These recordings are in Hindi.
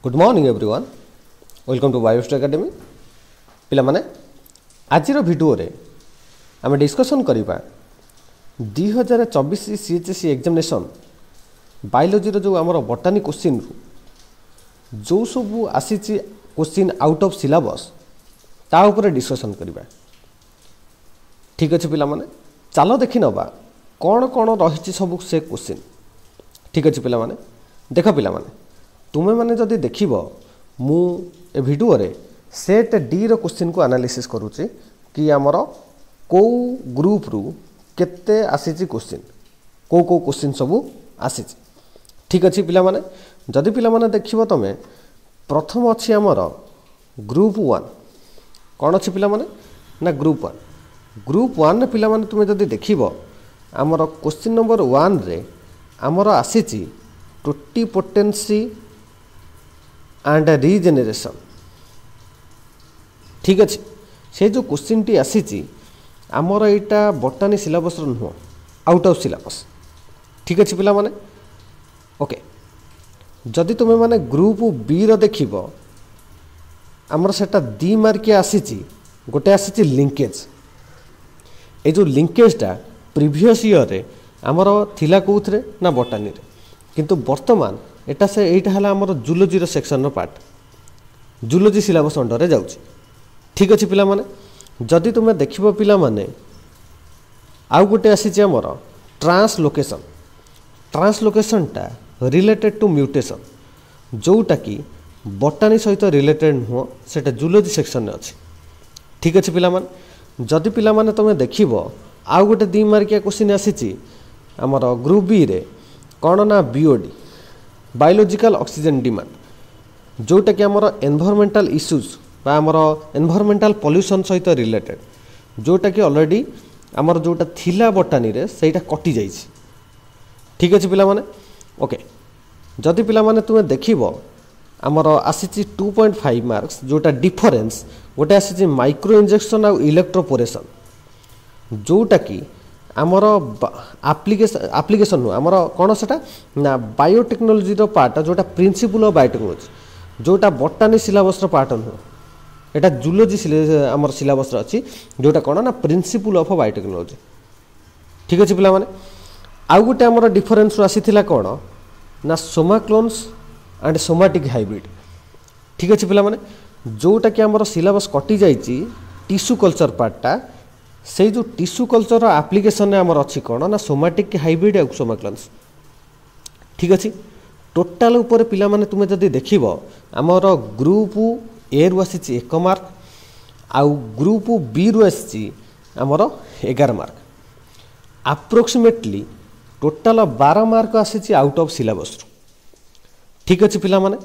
Good morning everyone welcome to Biost academy पिला माने आजिर भिडियो रे आम डिस्कसन करवा 2024 सीएचएससी एग्जामिनेशन बायोलॉजी जो आमर बटानी क्वेश्चन जो सब आसी क्वेश्चन आउट ऑफ सिलेबस ता ऊपर डिस्कसन करवा। ठीक अच्छे पिला माने चलो देखि नबा कौन कौन रही सब से क्वेश्चन। ठीक अच्छे पिला माने देख पिला माने तुम्हें मैंने जदि देखिबो मु ए वीडियो रे सेट डी रो क्वेश्चन को एनालिसिस करूची कि आमर को ग्रुप रु केते आसीची क्वेश्चन को क्वेश्चन सब आसीची। ठीक अच्छे पिला माने जदि पिला माने देखिबो तमे प्रथम अछि आमर ग्रुप 1 कौन अछि पिला माने ना ग्रुप 1 पिला माने तुमे जदि देखिबो आमर क्वेश्चन नंबर 1 रे आमर आसीची टोटिपोटेंसी एंड रीजेनेरेशन। ठीक अच्छे से जो क्वेश्चन टी आसी आमर यहाँ बटानी सिलेबस नुह आउट ऑफ सिलेबस। ठीक अच्छे पिला माने ओके जदि तुम्हें माने ग्रुप बी रो देखिबो आमर सेटा 2 मार्किया आसी गोटे आसी लिंकेज ए जो लिंकेजटा प्रीवियस ईयर रे आमर थिला कोउथरे ना बटानी रे किंतु वर्तमान एटा से एटा हला हमर जूलॉजी रो सेक्शन रो पार्ट जूलॉजी सिलेबस अंडर रे जाउची। ठीक अछि पिला माने जदि तुमे देखिबो पिला माने आउ गोटे आसी हमर ट्रांसलोकेशन टा रिलेटेड टू म्यूटेशन जोटा कि बटानी सहित रिलेटेड नुह सेटा जूलॉजी सेक्शन रे अछि। ठीक अछि पिला माने जदि पिला माने तुमे देखिबो आउ गोटे 2 मार्किया क्वेश्चन आसी हमर ग्रुप बी रे कौन ना बीओडी बायोलॉजिकल ऑक्सीजन डिमांड जोटा कि आमर एनवायरमेंटल इश्यूज बा आमर एनवायरमेंटल पॉल्यूशन सहित रिलेटेड जोटा कि ऑलरेडी आमर जोटा थिला बटानी रे सेटा कटि जाइछि। ठीक अछि पिला माने ओके जदि पिला माने तुमे देखिबो आमर आसीछि 2.5 मार्क्स जोटा डिफरेंस गोटे आसीछि माइक्रो इंजेक्शन आ इलेक्ट्रोपोरेशन जोटा कि आमर एप्लिकेशन नु आमर कौन सेटा ना बायोटेक्नोलॉजी रो पार्ट जोटा प्रिंसिपल ऑफ बायोटेक्नोलॉजी जोटा बटानी सिलेबस रो पार्ट नु एटा जूलॉजी आमर सिलेबस रो अछि जोटा कौन ना प्रिंसिपल ऑफ बायोटेक्नोलॉजी। ठीक अछि पिला माने आउ गोटे आमर डिफरेंस आसीथिला कौन ना सोमाक्लोन्स एंड सोमाटिक हाइब्रिड। ठीक अछि पिला माने जोटा कि आमर सिलेबस कटि जाइछि टिश्यू कल्चर पार्टटा से जो टिश्यू कल्चर एप्लिकेशन आमर अच्छी कौन ना सोमाटिक हाइब्रिड और सोमाक्लोन्स। ठीक अच्छे टोटाल उपर पिला माने तुमे जदि देखिबो आमर ग्रुप ए रु आसी 1 मार्क आउ ग्रुप बी रु आसी आमर 11 मार्क अप्रोक्सीमेटली टोटाल 12 मार्क आसी आउट ऑफ सिलेबस। ठीक अच्छे पिला माने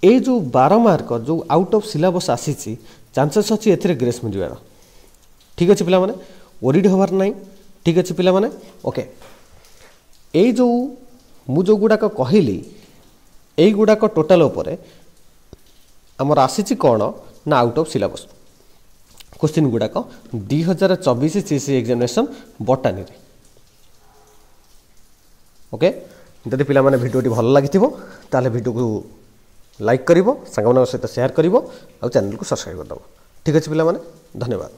ए जो 12 मार्क जो आउट ऑफ सिलेबस आसी चांसेस अच्छी एथिरे ग्रेस मिलवार। ठीक अच्छे पिला माने ओरिड हबार नहीं। ठीक अच्छे पिला माने ओके ए जो मु जो गुडाक कहली ए गुडाक टोटाल उपरे हमर आसीची कोन ना आउट ऑफ सिलेबस क्वेश्चन गुडाक 2024 सीएससी एग्जामिनेशन बटानी रे। ओके जदि पिला माने वीडियो टी भल लागिथिबो ताले वीडियो को लाइक करिवो संगमन सहित शेयर करिवो आ चैनल को सब्सक्राइब कर दबो। ठीक अच्छे पिला माने धन्यवाद।